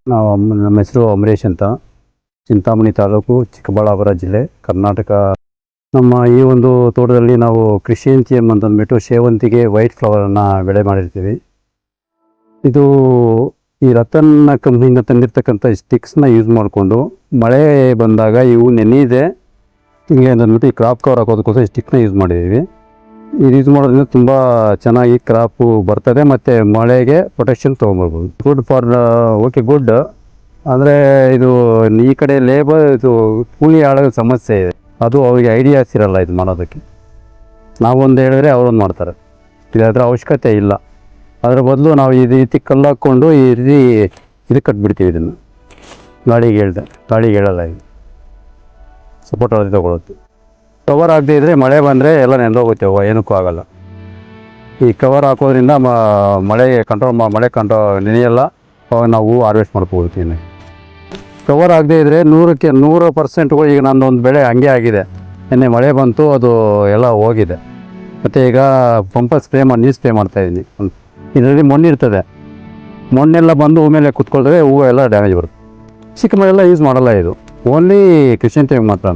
ನಮ್ಮ ಹೆಸರು ಅಮರೇಶ್ ಅಂತ, ಚಿಂತಾಮಣಿ ತಾಲೂಕು, ಚಿಕ್ಕಬಳ್ಳಾಪುರ ಜಿಲ್ಲೆ, ಕರ್ನಾಟಕ. ನಮ್ಮ ಈ ಒಂದು ತೋಟದಲ್ಲಿ ನಾವು ಕ್ರಿಶ್ಚಿಯಂತಿಯಮ್ ಅಂತಂದ್ಬಿಟ್ಟು ಸೇವಂತಿಗೆ ವೈಟ್ ಫ್ಲವರನ್ನು ಬೆಳೆ ಮಾಡಿರ್ತೀವಿ. ಇದು ಈ ರತನ್ ಕಂಪ್ನಿಯಿಂದ ತಂದಿರ್ತಕ್ಕಂಥ ಸ್ಟಿಕ್ಸ್ನ ಯೂಸ್ ಮಾಡಿಕೊಂಡು ಮಳೆ ಬಂದಾಗ ಇವು ನೆನೆಯಿದೆ ಹಿಂಗೆ ಅಂದ್ಬಿಟ್ಟು ಈ ಕ್ರಾಪ್ ಕವರ್ ಹಾಕೋದಕ್ಕೋಸ್ಕರ ಈ ಸ್ಟಿಕ್ನ ಯೂಸ್ ಮಾಡಿದ್ದೀವಿ. ಇದು ಯೂಸ್ ಮಾಡೋದ್ರಿಂದ ತುಂಬ ಚೆನ್ನಾಗಿ ಕ್ರಾಪು ಬರ್ತದೆ ಮತ್ತು ಮಳೆಗೆ ಪ್ರೊಟೆಕ್ಷನ್ ತೊಗೊಂಬರ್ಬೋದು. Good for okay good. ಅಂದರೆ ಇದು ಈ ಕಡೆ ಲೇಬರ್ ಇದು ಕೂಲಿ ಆಳೋ ಸಮಸ್ಯೆ ಇದೆ, ಅದು ಅವ್ರಿಗೆ ಐಡಿಯಾಸ್ ಇರಲ್ಲ ಇದು ಮಾಡೋದಕ್ಕೆ. ನಾವೊಂದು ಹೇಳಿದ್ರೆ ಅವರೊಂದು ಮಾಡ್ತಾರೆ, ಇದರ ಅವಶ್ಯಕತೆ ಇಲ್ಲ. ಅದರ ಬದಲು ನಾವು ಈ ರೀತಿ ಕಲ್ಲು ಹಾಕ್ಕೊಂಡು ಈ ರೀತಿ ಇದು ಕಟ್ಬಿಡ್ತೀವಿ. ಇದನ್ನು ಗಾಳಿಗೆ ಹೇಳಲ್ಲ, ಇದು ಸಪೋರ್ಟ್ ಅದೇ ತೊಗೊಳುತ್ತೆ. ಕವರ್ ಆಗದೆ ಇದ್ದರೆ ಮಳೆ ಬಂದರೆ ಎಲ್ಲ ನೆಂದೋಗುತ್ತೆ, ಏನಕ್ಕೂ ಆಗಲ್ಲ. ಈ ಕವರ್ ಹಾಕೋದ್ರಿಂದ ಮಳೆ ನೆನೆಯಲ್ಲ, ಅವಾಗ ನಾವು ಹಾರ್ವೆಸ್ಟ್ ಮಾಡ್ಕೊಳ್ತೀವಿ. ಕವರ್ ಆಗದೆ ಇದ್ದರೆ 100% ಈಗ ನನ್ನೊಂದು ಬೆಳೆ ಹಂಗೆ ಆಗಿದೆ. ನಿನ್ನೆ ಮಳೆ ಬಂತು, ಅದು ಎಲ್ಲ ಹೋಗಿದೆ. ಮತ್ತು ಈಗ ಪಂಪಲ್ಲಿ ನೀರು ಸ್ಪ್ರೇ ಮಾಡ್ತಾಯಿದ್ದೀನಿ. ಇದರಲ್ಲಿ ಮಣ್ಣಿರ್ತದೆ, ಮಣ್ಣೆಲ್ಲ ಬಂದು ಹೂ ಮೇಲೆ ಕುತ್ಕೊಳ್ತವೆ, ಹೂವು ಎಲ್ಲ ಡ್ಯಾಮೇಜ್ ಬರುತ್ತೆ. ಚಿಕ್ಕ ಮಳೆಲ್ಲ ಯೂಸ್ ಮಾಡಲ್ಲ ಇದು, ಓನ್ಲಿ ಕ್ರಿಶ್ಚಿಯಂತಿಯಮ್ ಮಾತ್ರ.